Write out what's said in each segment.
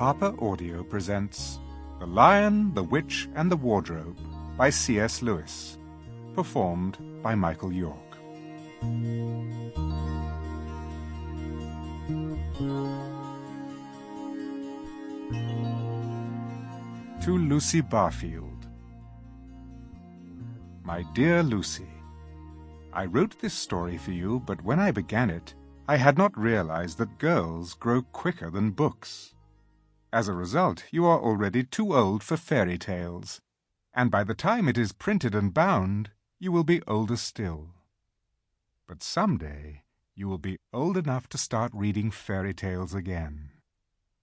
Harper Audio presents The Lion, the Witch, and the Wardrobe by C.S. Lewis, performed by Michael York. To Lucy Barfield. My dear Lucy, I wrote this story for you, but when I began it, I had not realized that girls grow quicker than books. As a result, you are already too old for fairy tales, and by the time it is printed and bound, you will be older still. But someday, you will be old enough to start reading fairy tales again.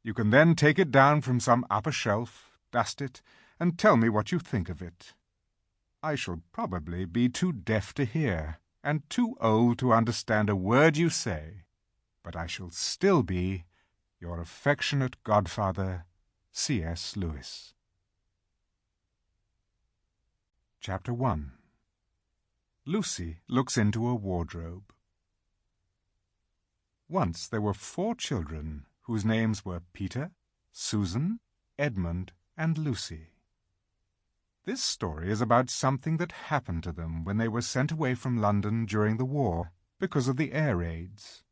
You can then take it down from some upper shelf, dust it, and tell me what you think of it. I shall probably be too deaf to hear, and too old to understand a word you say, but I shall still be your affectionate godfather, C.S. Lewis. Chapter 1. Lucy looks into a wardrobe. Once there were 4 children whose names were Peter, Susan, Edmund, and Lucy. This story is about something that happened to them when they were sent away from London during the war because of the air raids.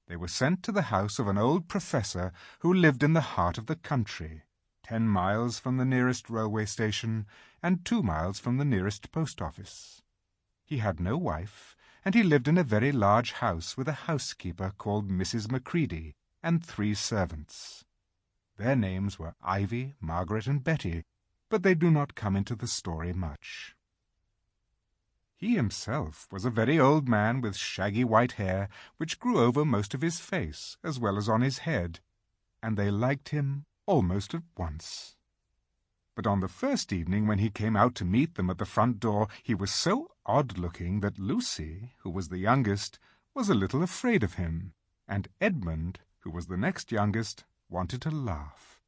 They were sent to the house of an old professor who lived in the heart of the country, 10 miles from the nearest railway station and 2 miles from the nearest post office. He had no wife, and he lived in a very large house with a housekeeper called Mrs. Macready and 3 servants. Their names were Ivy, Margaret, and Betty, but they do not come into the story much. He himself was a very old man with shaggy white hair, which grew over most of his face as well as on his head, and they liked him almost at once. But on the first evening when he came out to meet them at the front door, he was so odd-looking that Lucy, who was the youngest, was a little afraid of him, and Edmund, who was the next youngest, wanted to laugh,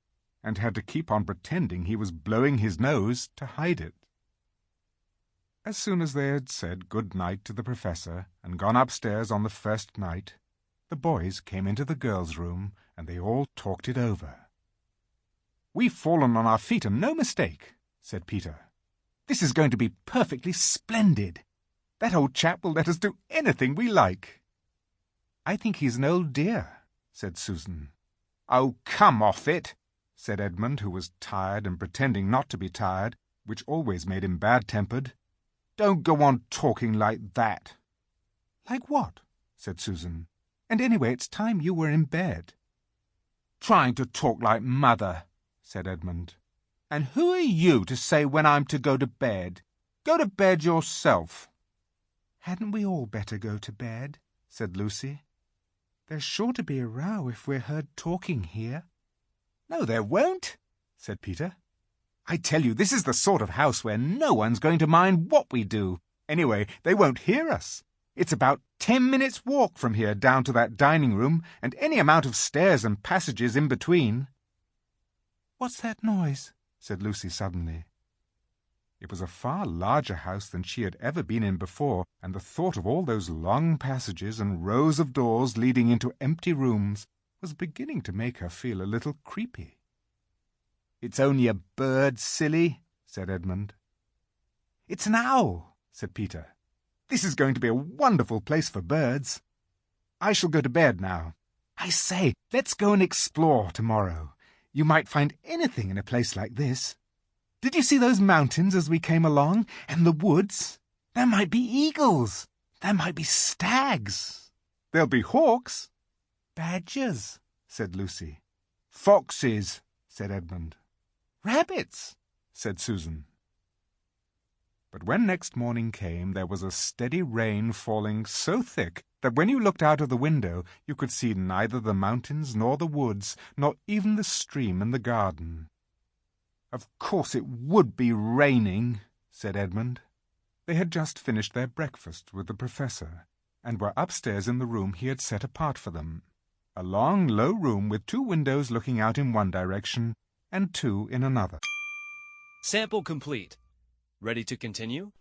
and had to keep on pretending he was blowing his nose to hide it. As soon as they had said good night to the professor and gone upstairs on the first night, the boys came into the girls' room, and they all talked it over. "We've fallen on our feet, and no mistake," said Peter. "This is going to be perfectly splendid. That old chap will let us do anything we like." "I think he's an old dear," said Susan. "Oh, come off it," said Edmund, who was tired and pretending not to be tired, which always made him bad-tempered. "Don't go on talking like that." "Like what?" said Susan. "And anyway, it's time you were in bed." "Trying to talk like mother," said Edmund. "And who are you to say when I'm to go to bed? Go to bed yourself." "Hadn't we all better go to bed?" said Lucy. "There's sure to be a row if we're heard talking here." "No, there won't," said Peter. "I tell you, this is the sort of house where no one's going to mind what we do. Anyway, they won't hear us. It's about 10 minutes' walk from here down to that dining room, and any amount of stairs and passages in between." "What's that noise?" said Lucy suddenly. It was a far larger house than she had ever been in before, and the thought of all those long passages and rows of doors leading into empty rooms was beginning to make her feel a little creepy. "It's only a bird, silly," said Edmund. "It's an owl," said Peter. "This is going to be a wonderful place for birds. I shall go to bed now. I say, let's go and explore tomorrow. You might find anything in a place like this. Did you see those mountains as we came along? And the woods? There might be eagles. There might be stags. There'll be hawks." "Badgers," said Lucy. "Foxes," said Edmund. "Rabbits," said Susan. But when next morning came, there was a steady rain falling so thick that when you looked out of the window you could see neither the mountains nor the woods, nor even the stream in the garden. "Of course it would be raining," said Edmund. They had just finished their breakfast with the professor, and were upstairs in the room he had set apart for them, a long, low room with 2 windows looking out in one direction and 2 in another. Sample complete. Ready to continue?